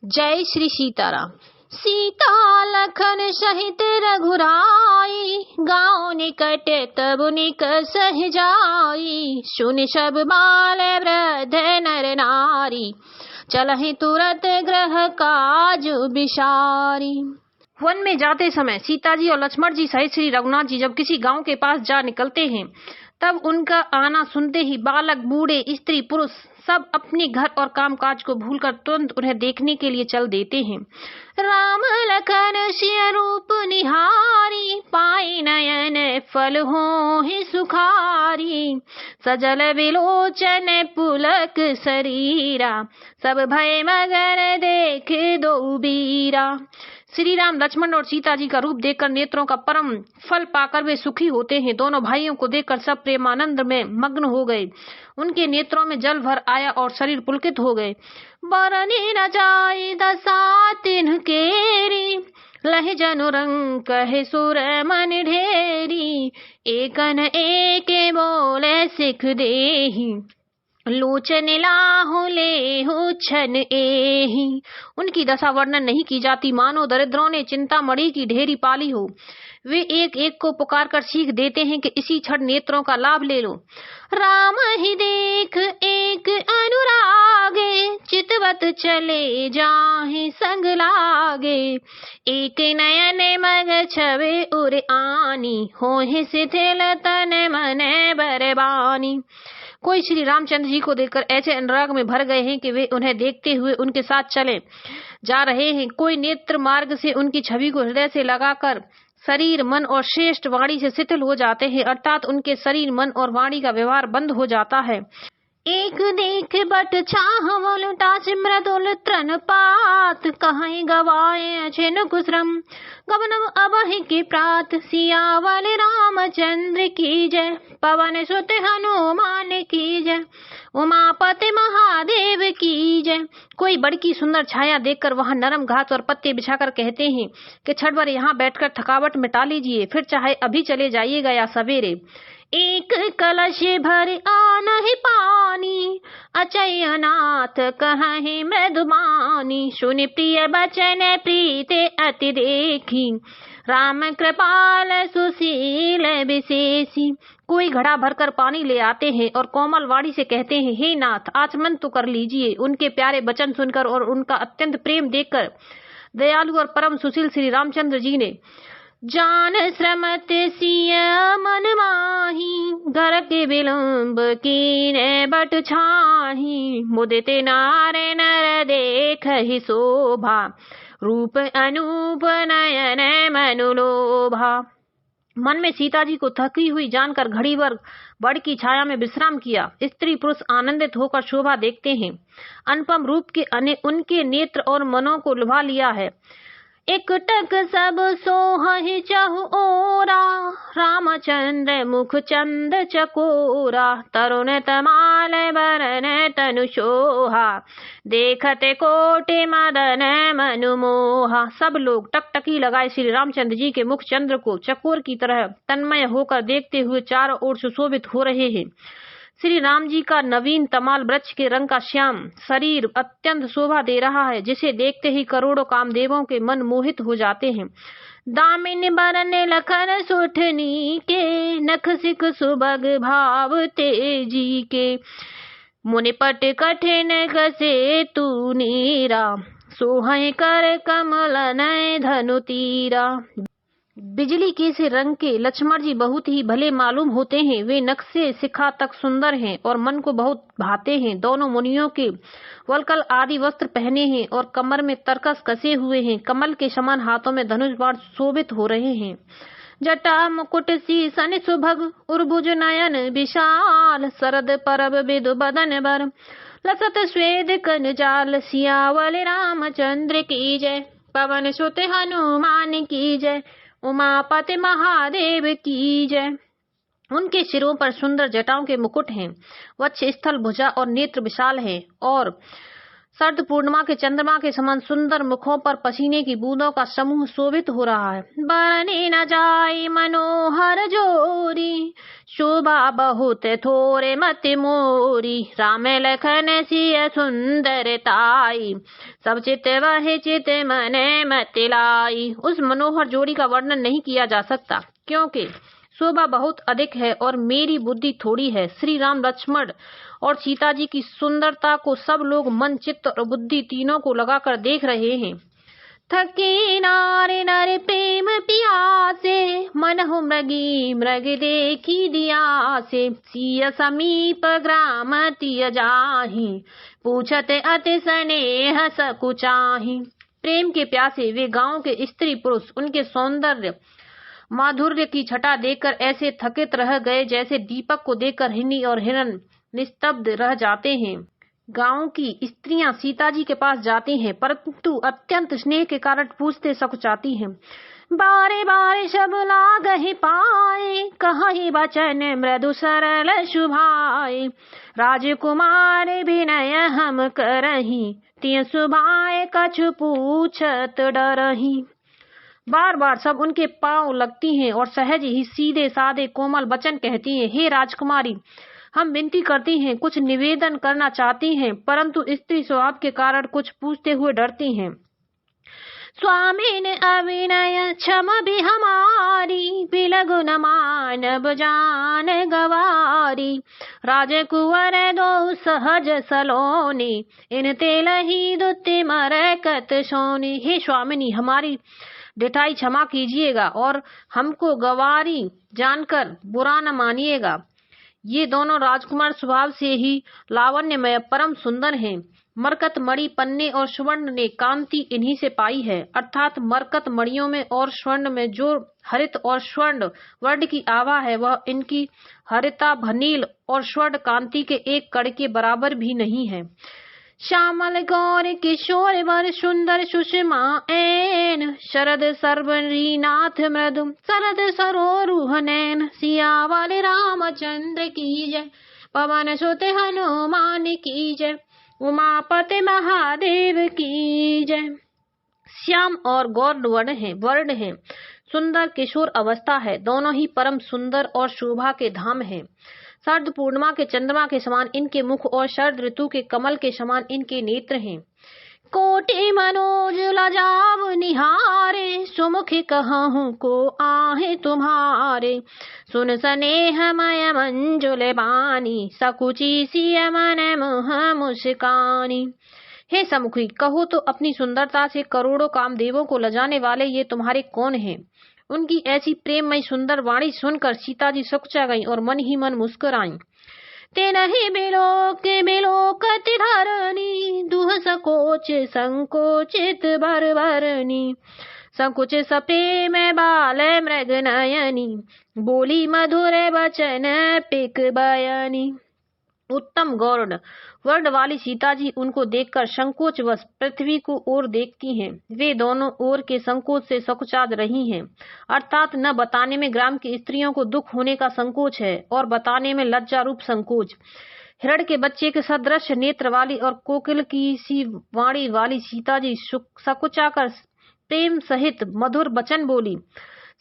जय श्री सीताराम। सीता लखन सहित रघुराई, गाँव निकट तब निक सह जाई। सुन सब बाल वृद्ध नर नारी, चलहि तुरत ग्रह काज बिसारी। वन में जाते समय सीता जी और लक्ष्मण जी सहित श्री रघुनाथ जी जब किसी गांव के पास जा निकलते हैं, तब उनका आना सुनते ही बालक, बूढ़े, स्त्री, पुरुष सब अपने घर और कामकाज को भूलकर तुरंत उन्हें देखने के लिए चल देते हैं। राम लखन सिय रूप निहारी, पाई नयन फल होहि सुखारी। सजल विलोचन पुलक शरीरा, सब भय मगन देख दो बीरा। श्री राम, लक्ष्मण और सीता जी का रूप देखकर नेत्रों का परम फल पाकर वे सुखी होते हैं। दोनों भाइयों को देखकर सब प्रेमानंद में मग्न हो गए। उनके नेत्रों में जल भर आया और शरीर पुलकित हो गए। बरनी न जाई दशा तिन्ह केरी, लहि जनु रंग कहे सुर मन ढेरी। एकन एके बोले सिख देही, लोचन लाहु लेहु छन एही। उनकी दशा वर्णन नहीं की जाती, मानो दरिद्रों ने चिंता मणि की ढेरी पाली हो। वे एक एक को पुकार कर सीख देते हैं कि इसी क्षण नेत्रों का लाभ ले लो। राम ही देख एक अनुरागे, चितवत चले जाहि संग लागे। एक नयन मग छवे उर आनी, होहि शिथिल तन मन बरबानी। कोई श्री रामचंद्र जी को देखकर ऐसे अनुराग में भर गए हैं कि वे उन्हें देखते हुए उनके साथ चले जा रहे हैं। कोई नेत्र मार्ग से उनकी छवि को हृदय से लगाकर शरीर, मन और श्रेष्ठ वाणी से शिथिल हो जाते हैं, अर्थात उनके शरीर, मन और वाणी का व्यवहार बंद हो जाता है। एक देख बट छाह वोलुटा सिमरदुल त्रन पात, कहीं गवाए अछिन कुश्रम गवनम अबहि की प्रात। सियावल रामचंद्र की जय, पवन सुत हनुमान की जय, उमापति महादेव की जय। कोई बड़की सुंदर छाया देखकर वहां नरम घास और पत्ते बिछाकर कहते हैं कि क्षण भर यहाँ बैठकर थकावट मिटा लीजिए, फिर चाहे अभी चले जाइएगा या सवेरे। एक कलश भर आनहि पानी, अचयनाथ कहि मृदुबानी। सुनि प्रिय बचन प्रीते अति देखी, राम कृपाल सुशील विशेषी। कोई घड़ा भरकर पानी ले आते हैं और कोमल वाणी से कहते हैं, हे नाथ, आचमन तो कर लीजिए। उनके प्यारे वचन सुनकर और उनका अत्यंत प्रेम देखकर दयालु और परम सुशील श्री रामचंद्र जी ने जान श्रमत सिय मन माही, घर के विलंब कीने बट छाही। मुदिते नारे नर देख ही शोभा, रूप अनूप नयन मनुलोभा। मन में सीता जी को थकी हुई जानकर घड़ी भर बड़ की छाया में विश्राम किया। स्त्री पुरुष आनंदित होकर शोभा देखते हैं। अनुपम रूप के उनके नेत्र और मनों को लुभा लिया है। एकटक सब सोहि चहु ओरा, रामचंद्र मुख चंद चकोरा। तरुण तमाल बरन तनु शोहा, देखते कोटि मदन मनु मोहा। सब लोग टकटकी लगाए श्री रामचंद्र जी के मुख चंद्र को चकोर की तरह तन्मय होकर देखते हुए चारों ओर सुशोभित हो रहे हैं। श्री राम जी का नवीन तमाल वृक्ष के रंग का श्याम शरीर अत्यंत शोभा दे रहा है, जिसे देखते ही करोड़ों कामदेवों के मन मोहित हो जाते हैं। दामिनी बरन लखन सुठनी के, नख सिख सुबग भाव तेजी के। मुनिपट कठिन कसे तू नीरा, सोहै कर कमल नय धनु तीरा। बिजली के से रंग के लक्ष्मण जी बहुत ही भले मालूम होते हैं। वे नक्शे शिखा तक सुंदर हैं और मन को बहुत भाते हैं। दोनों मुनियों के वलकल आदि वस्त्र पहने हैं और कमर में तरकस कसे हुए हैं। कमल के समान हाथों में धनुष बाण शोभित हो रहे हैं। जटा मुकुट शीसन सुभग, उर्भुज नयन विशाल। शरद परब विदु बदन बर, लसत स्वेद कन जाल। सियावल रामचंद्र की जय, पवन सुत हनुमान की जय, उमापति महादेव की जय। उनके सिरों पर सुंदर जटाओं के मुकुट हैं। वक्ष स्थल, भुजा और नेत्र विशाल हैं और शरद पूर्णिमा के चंद्रमा के समान सुंदर मुखों पर पसीने की बूंदों का समूह शोभित हो रहा है। बरने न जाए मनोहर जोरी, शोभा बहुत थोरे मत मोरी, राम लखन सिय सुंदरताई, सब चित वह चित मने मत लाई। उस मनोहर जोड़ी का वर्णन नहीं किया जा सकता, क्योंकि शोभा बहुत अधिक है और मेरी बुद्धि थोड़ी है। श्री राम, लक्ष्मण और सीता जी की सुंदरता को सब लोग मन, चित्त और बुद्धि तीनों को लगाकर देख रहे हैं। थके नारे नर प्रेम पियासे, मन हो मृगी मृग देखी दिया से, सिय समीप ग्राम तिय जाहि, पूछत अति स्नेह सकुचाहि। प्रेम के प्यासे वे गांव के स्त्री पुरुष उनके सौंदर्य माधुर्य की छटा देखकर ऐसे थकित रह गए जैसे दीपक को देखकर हिरनी और हिरण निस्तब्ध रह जाते हैं। गांव की स्त्रियां सीता जी के पास जाती हैं, परंतु अत्यंत स्नेह के कारण पूछते सकुचाती हैं। बारे बारे सब लागहि पाए, कहि बचन मृदु सरल शुभाए, राजकुमार विनय हम करहि, तिय सुभाए कछु पूछत डरहि। बार बार सब उनके पांव लगती हैं और सहज ही सीधे साधे कोमल वचन कहती हैं। हे राजकुमारी, हम विनती करती हैं, कुछ निवेदन करना चाहती हैं, परंतु स्त्री स्वभाव के कारण कुछ पूछते हुए डरती हैं। स्वामी ने अविनय क्षम भी हमारी, बिलगु न मानव जान गवारी, राजकुंवर दो सहज सलोनी, इन तेलही दुत्ति मरकत सोनी। हे स्वामिनी, हमारी डिठाई क्षमा कीजिएगा और हमको गवारी जानकर बुरा न मानिएगा। ये दोनों राजकुमार स्वभाव से ही लावण्यमय परम सुंदर हैं। मरकत मणि, पन्ने और स्वर्ण ने कांति इन्हीं से पाई है, अर्थात मरकत मणियों में और स्वर्ण में जो हरित और स्वर्ण वर्ण की आभा है, वह इनकी हरिता भनील और स्वर्ण कांति के एक कण के बराबर भी नहीं है। श्यामल गौर किशोर वर सुंदर सुषमा ऐन, शरद सर्वरीनाथ मृदु शरद सरोरुह नैन, सियावल रामचंद्र की जय, पवन सुत हनुमान की जय, उमापति महादेव की जय। श्याम और गौर वर्ण है, सुंदर किशोर अवस्था है, दोनों ही परम सुंदर और शोभा के धाम है। शरद पूर्णिमा के चंद्रमा के समान इनके मुख और शरद ऋतु के कमल के समान इनके नेत्र हैं। कोटि मनोज लजाव निहारे, सुमुखी कहूँ को आहे तुम्हारे, सुन स्नेहमय मंजुल बानी, सकुची सिय मन मुह मुस्कानी। हे समुखी, कहो तो अपनी सुंदरता से करोड़ों कामदेवों को लजाने वाले ये तुम्हारे कौन हैं? उनकी ऐसी प्रेममय सुंदर वाणी सुनकर सीता जी सकुचा गईं और मन ही मन मुस्कुराईं। तेनहि बिलोकति धरनी, दुह सकोच संकोचित भरभरनी, संकुच सप्रेम बाल मृग नयनी, बोली मधुर वचन पिक बयनी। उत्तम गौर वर्ण वाली सीता जी उनको देखकर संकोचवश पृथ्वी को ओर देखती हैं। वे दोनों ओर के संकोच से सकुचा रही हैं, अर्थात न बताने में ग्राम की स्त्रियों को दुख होने का संकोच है और बताने में लज्जा रूप संकोच। हिरण के बच्चे के सदृश नेत्र वाली और कोकिल की सी वाणी वाली सीता जी सकुचा कर प्रेम सहित मधुर वचन बोली।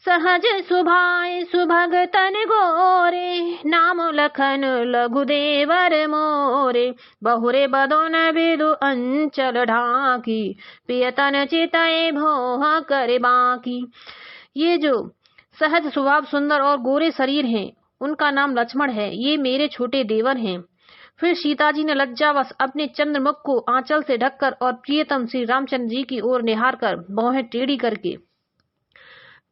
सहज सुभाए सुभग तन गोरे, नाम लखन लघु देवर मोरे, बहुरे बदन बिदु अंचल ढाकी, पियतन चितय भोह करे बाकी। ये जो सहज स्वभाव सुंदर और गोरे शरीर हैं, उनका नाम लक्ष्मण है, ये मेरे छोटे देवर हैं। फिर सीता जी ने लज्जावश अपने चंद्रमुख को आंचल से ढककर और प्रियतम श्री रामचंद्र जी की ओर निहार कर भौहें टेढ़ी करके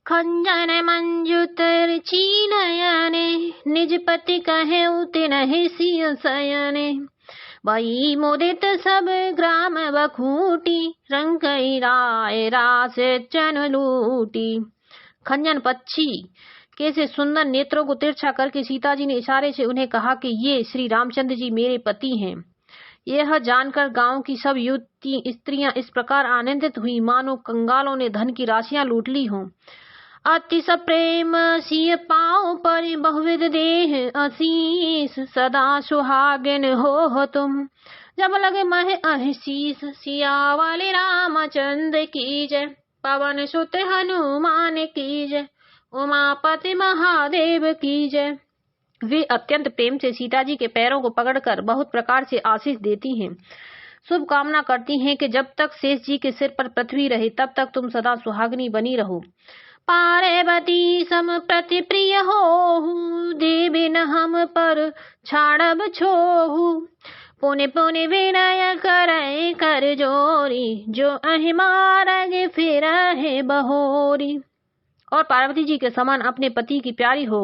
खंजन मंजुतर चीनयने, निज पति कहे उतिनहि सिय सयने, बई मुदित सब ग्राम बखूटी, रंकई राय रास चन लूटी। खंजन पक्षी कैसे सुंदर नेत्रों को तिरछा करके सीता जी ने इशारे से उन्हें कहा कि ये श्री रामचंद्र जी मेरे पति हैं। यह जानकर गांव की सब युवती स्त्रियां इस प्रकार आनंदित हुई मानो कंगालों ने धन की राशियां लूट ली हों। अति सप्रेम सिय पाँव पर बहुविध देह आशीष, सदा सुहागिन हो तुम, जब लगे मह अहिशीस सियावाले रामचंद्र की जय। पवन सुत हनुमान की जय। उमापति महादेव की जय। वे अत्यंत प्रेम से सीता जी के पैरों को पकड़कर बहुत प्रकार से आशीष देती हैं, शुभ कामना करती हैं कि जब तक शेष जी के सिर पर पृथ्वी रहे तब तक तुम सदा सुहागिनी बनी रहो। पार्वती सम प्रति प्रिय होहु, देवी न हम पर छाड़ब छोहु। पुनि पुनि विनय करे कर जोरी, जो अहि मारग फिर है बहोरी। और पार्वती जी के समान अपने पति की प्यारी हो।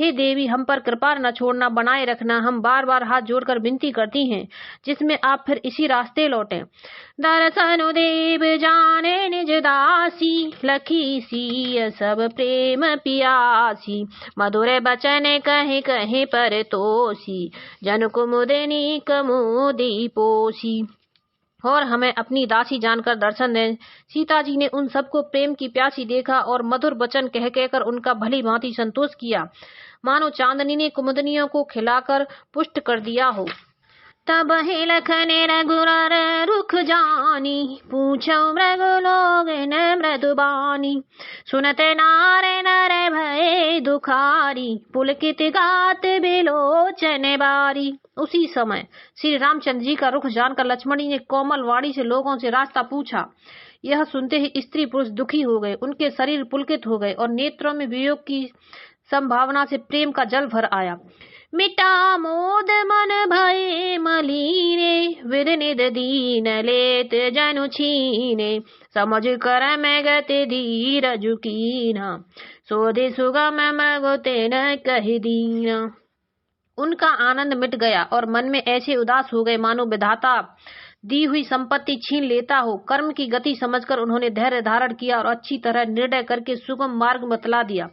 हे देवी, हम पर कृपा न छोड़ना, बनाए रखना। हम बार बार हाथ जोड़कर विनती करती हैं, जिसमें आप फिर इसी रास्ते लौटें। दर्शन देव जाने निज दासी, लखी सी सब प्रेम पियासी। मधुर बचन कहे कहे पर तोसी, जन कुमुदनी कमुदी पोसी। और हमें अपनी दासी जानकर दर्शन दें। सीता जी ने उन सबको प्रेम की प्यासी देखा और मधुर वचन कह कहकर उनका भली भांति संतोष किया, मानो चांदनी ने कुमुदनियों को खिलाकर पुष्ट कर दिया हो। तब ही लखन रघुवर रुख जानी, पूछो मृग लोग न मृदुबानी। सुनते नारे नर भय दुखारी, पुलकित गात बिलोचन बारी। उसी समय श्री रामचंद्र जी का रुख जानकर लक्ष्मणी ने कोमल वाणी से लोगों से रास्ता पूछा। यह सुनते ही स्त्री पुरुष दुखी हो गए, उनके शरीर पुलकित हो गए और नेत्रों में वियोग की संभावना से प्रेम का जल भर आया। मिटा मोद मन भय मलीने, विध निध दीन लेत जनु छीने। समझ कर मैं गति धीरज कीना, सोधि सुगम मृगते न कहि दीना। उनका आनंद मिट गया और मन में ऐसे उदास हो गए मानो विधाता दी हुई संपत्ति छीन लेता हो। कर्म की गति समझकर उन्होंने धैर्य धारण किया और अच्छी तरह निर्णय करके सुगम मार्ग बतला दिया।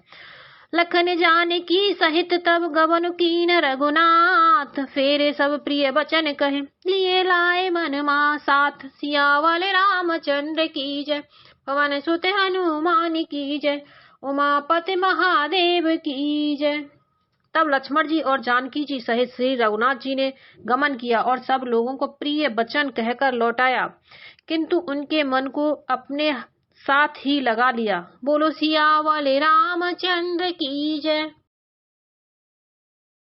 लखन जानकी सहित तब गवन कीन रघुनाथ, फेरे सब प्रिय वचन कहे लिए लाए मन मा साथ। सियावाले रामचंद्र की जय। पवन सुत हनुमान की जय। उमापति महादेव की जय। तब लक्ष्मण जी और जानकी जी सहित श्री रघुनाथ जी ने गमन किया और सब लोगों को प्रिय वचन कहकर लौटाया, किंतु उनके मन को अपने साथ ही लगा लिया। बोलो सियावाले रामचंद्र की जय।